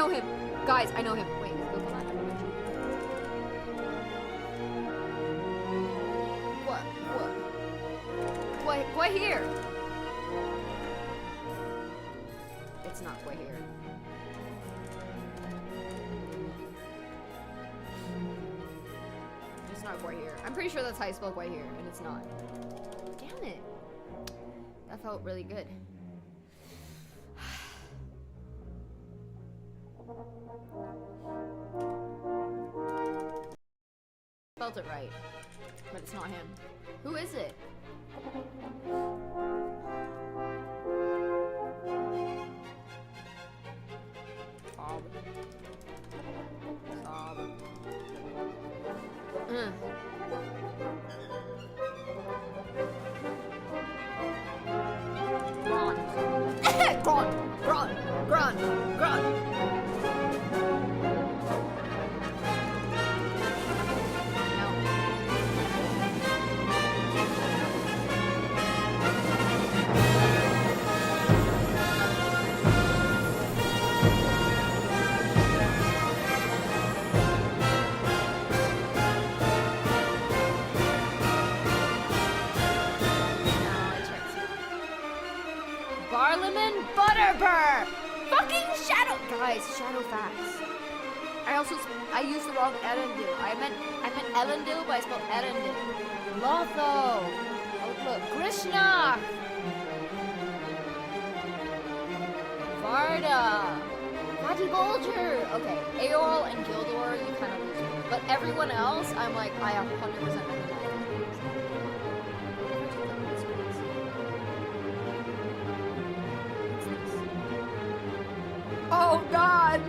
know him. Guys, I know him. Wait, go come on. What here? It's not quite here. It's not quite here. I'm pretty sure that's how you spell quite here, and it's not. Damn it. That felt really good. Spelled it right, but it's not him. Who is it? Sob. Sob. Grunt. Barliman Butterbur! Fucking Shadow! Guys, Shadow facts. I used the wrong Erendil. I meant Elendil, but I spelled Erendil. Lotho! Oh look, Grishnak! Varda! Vati Bulger! Okay, Aeol and Gildor, you kind of lose me. But everyone else, I'm like, I 100% recognize. Oh God!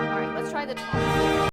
Alright, let's try the top.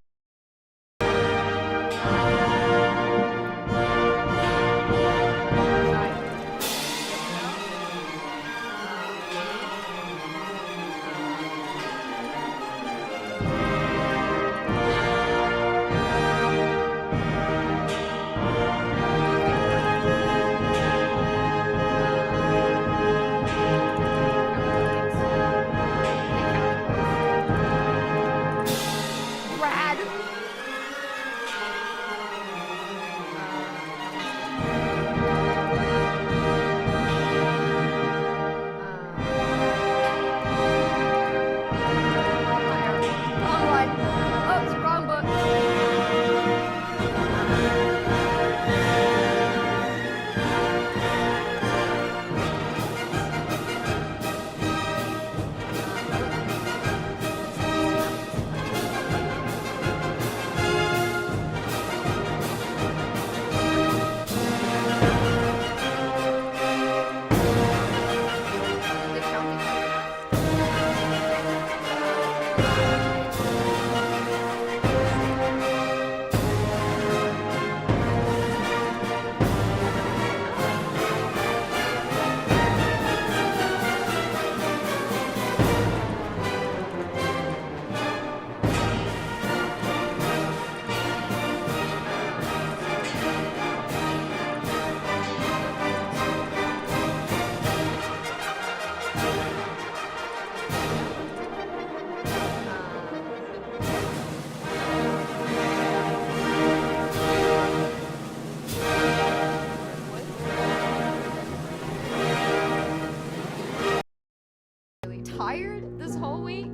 Tired this whole week,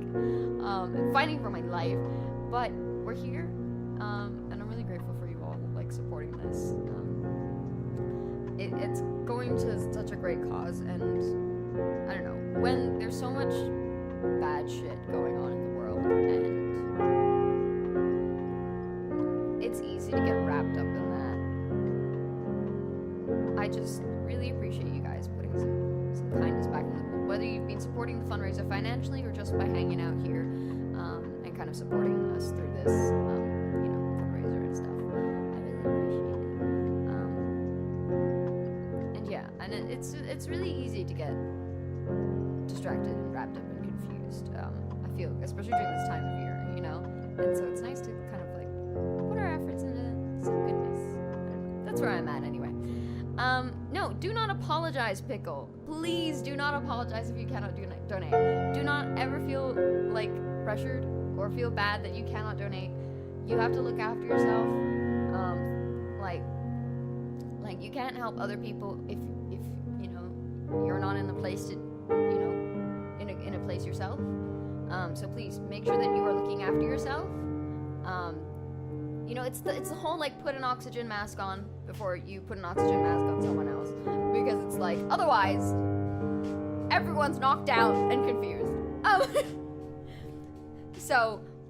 fighting for my life, but we're here, and I'm really grateful for you all, like, supporting this. It's going to such a great cause, and I don't know, when there's so much bad shit going on in the world, and it's easy to get wrapped up in that, I just really appreciate you guys putting some kindness back in the world. Whether you've been supporting the fundraiser financially or just by hanging out here and kind of supporting us through this, fundraiser and stuff. I it's really easy to get distracted and wrapped up and confused. I feel, especially during this time of year, you know. And so it's nice to kind of like put our efforts into some goodness. I don't know. That's where I'm at anyway. No, do not apologize, Pickle. Please do not apologize if you cannot donate. Do not ever feel like pressured or feel bad that you cannot donate. You have to look after yourself. Like you can't help other people if you know you're not in a place to, you know, in a place yourself. So please make sure that you are looking after yourself. You know, it's the whole like put an oxygen mask on before you put an oxygen mask on someone else, because it's like otherwise everyone's knocked out and confused.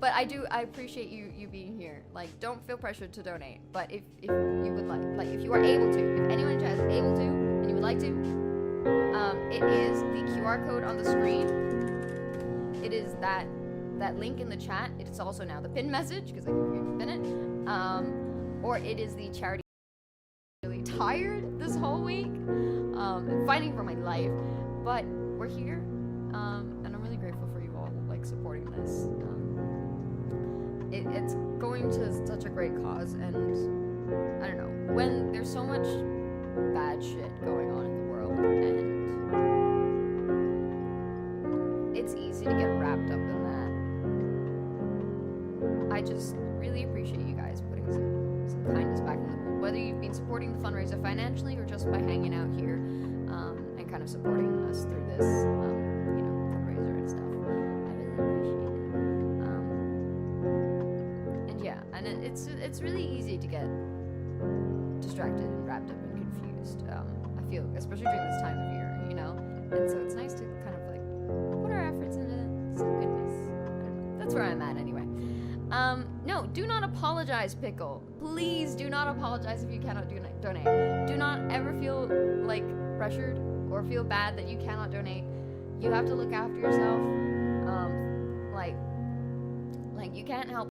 But I appreciate you being here. Like, don't feel pressured to donate, but if you would like if you are able to, if anyone is able to and you would like to, it is the QR code on the screen. It is that link in the chat. It is also now the pin message, because I can pin it. Or it is the charity. I'm really tired this whole week. I'm fighting for my life, but we're here, and I'm really grateful for you all like supporting this. It's going to such a great cause, and I don't know, when there's so much bad shit going on in the world, and it's easy to get wrapped up in that. I just really appreciate you guys putting some kindness back in the world, whether you've been supporting the fundraiser financially or just by hanging out here and kind of supporting us through this you know, fundraiser and stuff. I really appreciate it. And yeah, and it's really easy to get distracted and wrapped up and confused. I feel, especially during this time of year, you know. And so it's nice to kind of like put our efforts into some goodness. I don't know. That's where I'm at anyway. No, do not apologize, Pickle. Please do not apologize if you cannot donate. Do not ever feel like pressured or feel bad that you cannot donate. You have to look after yourself. Like you can't help